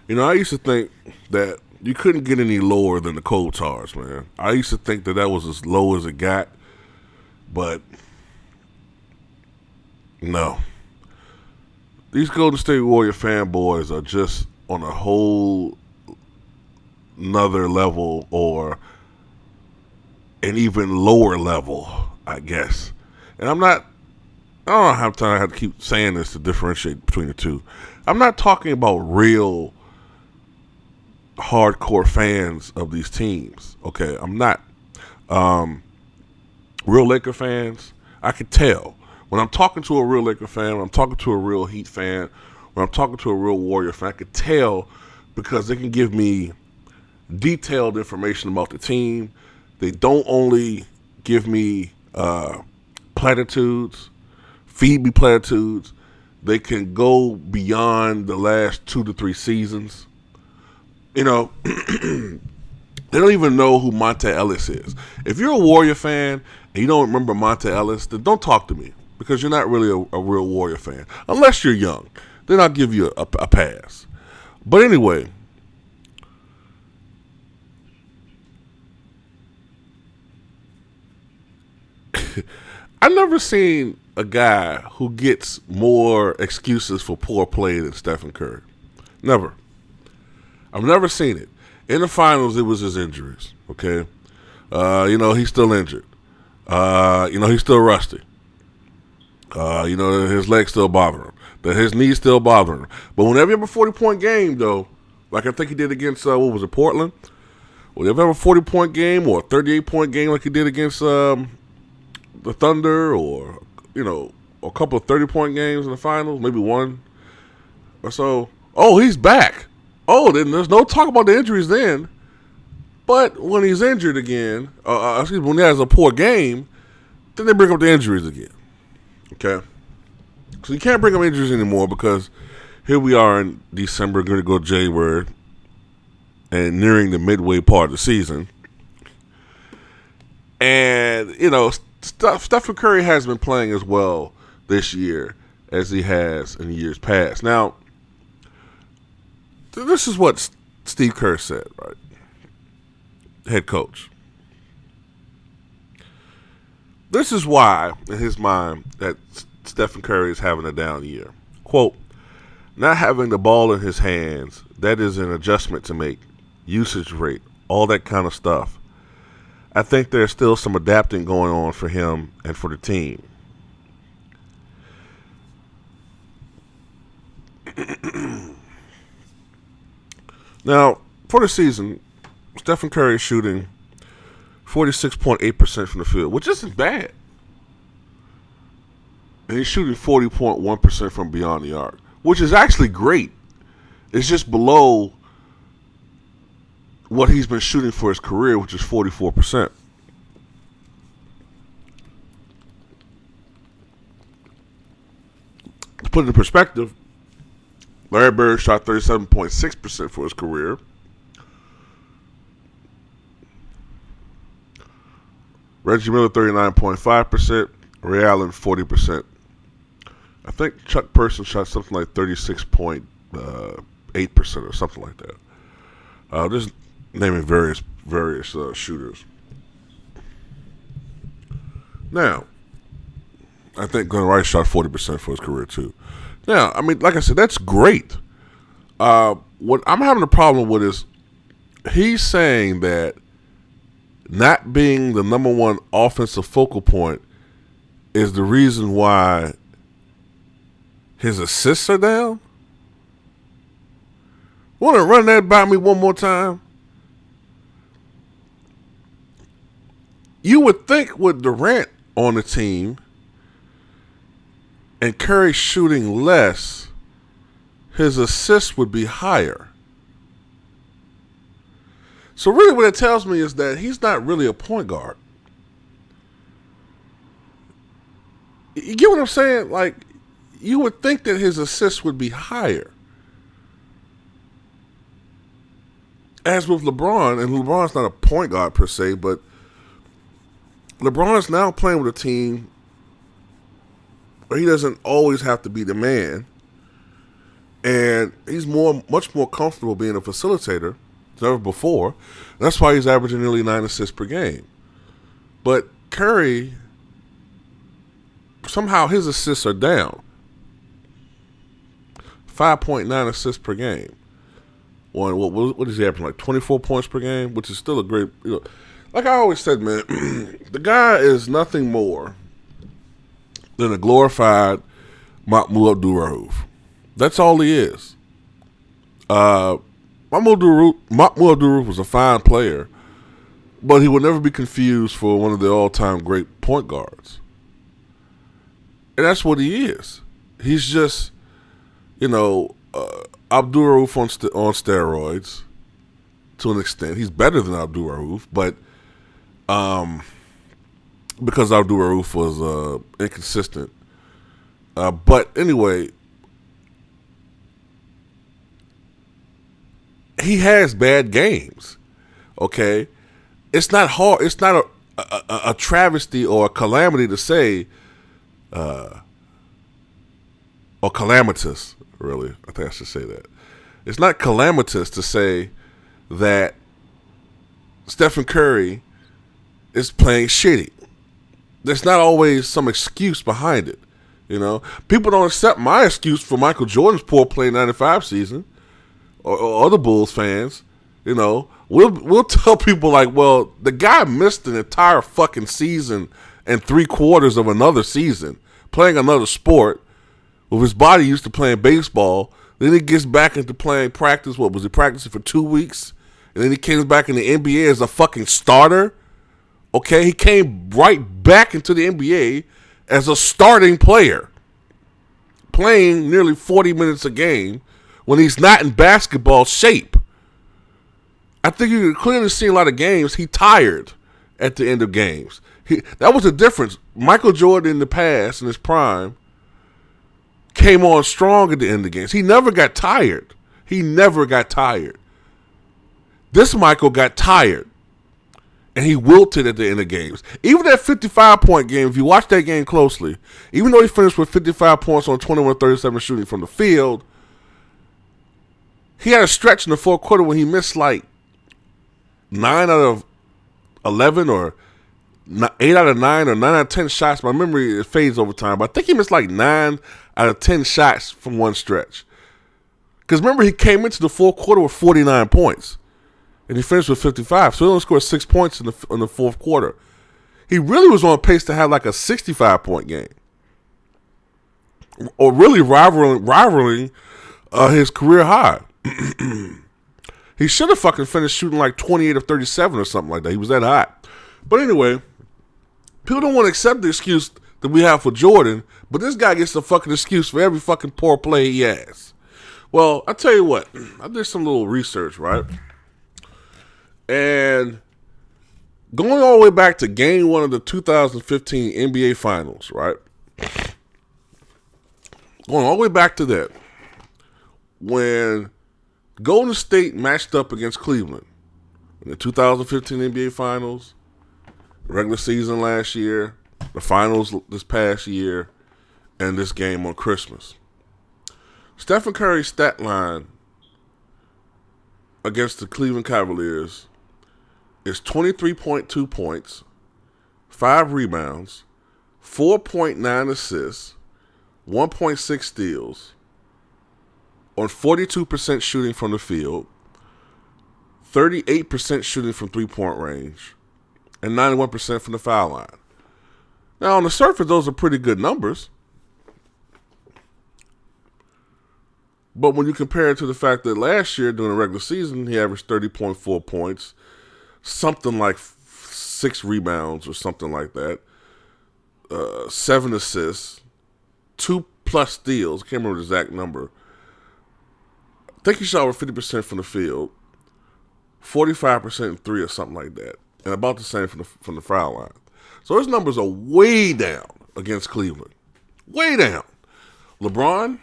I used to think that you couldn't get any lower than the Cold Stars, man. I used to think that was as low as it got, but no. These Golden State Warrior fanboys are just on a whole another level, or an even lower level, I guess. And I don't know how time I have to keep saying this to differentiate between the two. I'm not talking about real hardcore fans of these teams. Okay, I'm not. Real Laker fans, I can tell. When I'm talking to a real Laker fan, when I'm talking to a real Heat fan, when I'm talking to a real Warrior fan, I can tell because they can give me detailed information about the team. They don't only give me platitudes, feed me platitudes. They can go beyond the last 2 to 3 seasons. They don't even know who Monte Ellis is. If you're a Warrior fan and you don't remember Monte Ellis, then don't talk to me because you're not really a real Warrior fan. Unless you're young. Then I'll give you a pass. But anyway, I've never seen a guy who gets more excuses for poor play than Stephen Curry. Never. I've never seen it. In the finals, it was his injuries. Okay, he's still injured. He's still rusty. His legs still bother him. That his knees still bother him. But whenever you have a 40-point game, though, like I think he did against Portland? Whenever you have a 40-point game or a 38-point game, like he did against the Thunder, or a couple of 30-point games in the finals, maybe one or so. Oh, he's back. Oh, then there's no talk about the injuries then. But when he's injured again, when he has a poor game, then they bring up the injuries again. Okay? So you can't bring up injuries anymore because here we are in December, going to go January, and nearing the midway part of the season. And, Stephen Curry has been playing as well this year as he has in years past. Now, this is what Steve Kerr said, right? Head coach. This is why, in his mind, that Stephen Curry is having a down year. Quote, not having the ball in his hands, that is an adjustment to make. Usage rate, all that kind of stuff. I think there's still some adapting going on for him and for the team. Now, for the season, Stephen Curry is shooting 46.8% from the field, which isn't bad. And he's shooting 40.1% from beyond the arc, which is actually great. It's just below what he's been shooting for his career, which is 44%. To put it in perspective, Larry Bird shot 37.6% for his career. Reggie Miller 39.5%. Ray Allen 40%. I think Chuck Person shot something like 36.8% or something like that. Just naming various shooters. Now, I think Glenn Rice shot 40% for his career too. Now, I mean, like I said, that's great. What I'm having a problem with is he's saying that not being the number one offensive focal point is the reason why his assists are down. Want to run that by me one more time? You would think with Durant on the team and Curry shooting less, his assists would be higher. So really what it tells me is that he's not really a point guard. You get what I'm saying? Like, you would think that his assists would be higher. As with LeBron, and LeBron's not a point guard per se, but LeBron's now playing with a team where he doesn't always have to be the man. And he's much more comfortable being a facilitator than ever before. That's why he's averaging nearly 9 assists per game. But Curry, somehow his assists are down. 5.9 assists per game. What is he averaging? Like 24 points per game, which is still a great. Like I always said, man, the guy is nothing more than a glorified Mahmoud Abdul-Rauf. That's all he is. Mahmoud Abdul-Rauf was a fine player, but he will never be confused for one of the all-time great point guards. And that's what he is. He's just, Abdul-Rauf on steroids to an extent. He's better than Abdul-Rauf, but because Abdul-Rauf was inconsistent. But anyway, he has bad games. Okay, it's not hard. It's not a travesty or a calamity to say, or calamitous. Really, I think I should say that. It's not calamitous to say that Stephen Curry is playing shitty. There's not always some excuse behind it. People don't accept my excuse for Michael Jordan's poor play in '95 season, or other Bulls fans. We'll tell people like, well, the guy missed an entire fucking season and 3/4 of another season playing another sport. With his body used to playing baseball, then he gets back into playing practice. What was he practicing for 2 weeks? And then he came back in the NBA as a fucking starter. Okay, he came right back into the NBA as a starting player, playing nearly 40 minutes a game when he's not in basketball shape. I think you can clearly see a lot of games he tired at the end of games. That was the difference. Michael Jordan in the past, in his prime, came on strong at the end of games. He never got tired. This Michael got tired. And he wilted at the end of games. Even that 55-point game, if you watch that game closely, even though he finished with 55 points on 21-37 shooting from the field, he had a stretch in the fourth quarter when he missed like 9 out of 11 or 8 out of 9 or 9 out of 10 shots. My memory fades over time, but I think he missed like 9 out of 10 shots from one stretch. Because remember, he came into the fourth quarter with 49 points. And he finished with 55. So he only scored 6 points in the fourth quarter. He really was on pace to have like a 65-point game. Or really rivaling his career high. He should have fucking finished shooting like 28 of 37 or something like that. He was that hot. But anyway, people don't want to accept the excuse that we have for Jordan, but this guy gets a fucking excuse for every fucking poor play he has. Well, I tell you what. I did some little research, right? And going all the way back to game 1 of the 2015 NBA Finals, right? Going all the way back to that. When Golden State matched up against Cleveland in the 2015 NBA Finals, regular season last year, the finals this past year, and this game on Christmas. Stephen Curry's stat line against the Cleveland Cavaliers is 23.2 points, 5 rebounds, 4.9 assists, 1.6 steals, on 42% shooting from the field, 38% shooting from three-point range, and 91% from the foul line. Now, on the surface, those are pretty good numbers. But when you compare it to the fact that last year, during the regular season, he averaged 30.4 points, something like 6 rebounds or something like that, 7 assists, 2+ steals. I can't remember the exact number. I think he shot over 50% from the field, 45% in 3 or something like that, and about the same from the foul line. So his numbers are way down against Cleveland. Way down. LeBron,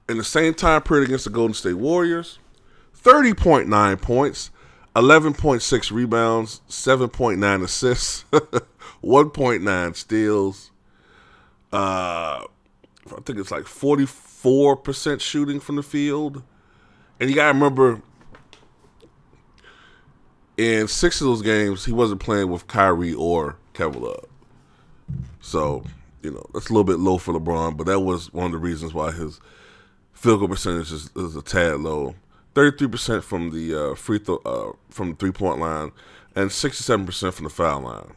in the same time period against the Golden State Warriors, 30.9 points, 11.6 rebounds, 7.9 assists, 1.9 steals, I think it's like 44% shooting from the field. And you got to remember, in 6 of those games, he wasn't playing with Kyrie or Kevin Love. So, that's a little bit low for LeBron, but that was one of the reasons why his field goal percentage is a tad low. 33% from the from the 3-point line, and 67% from the foul line.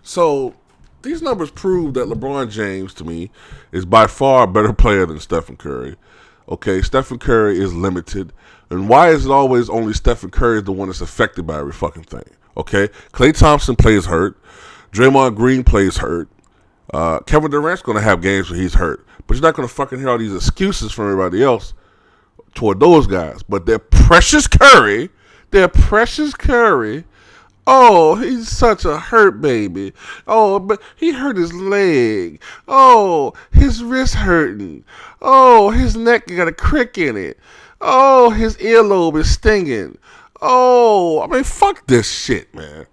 So these numbers prove that LeBron James, to me, is by far a better player than Stephen Curry. Okay, Stephen Curry is limited. And why is it always only Stephen Curry is the one that's affected by every fucking thing? Okay, Klay Thompson plays hurt. Draymond Green plays hurt. Kevin Durant's going to have games where he's hurt. But you're not going to fucking hear all these excuses from everybody else toward those guys. But their precious Curry, oh, he's such a hurt baby. Oh, but he hurt his leg. Oh, his wrist hurting. Oh, his neck got a crick in it. Oh, his earlobe is stinging. Oh, I mean, fuck this shit, man.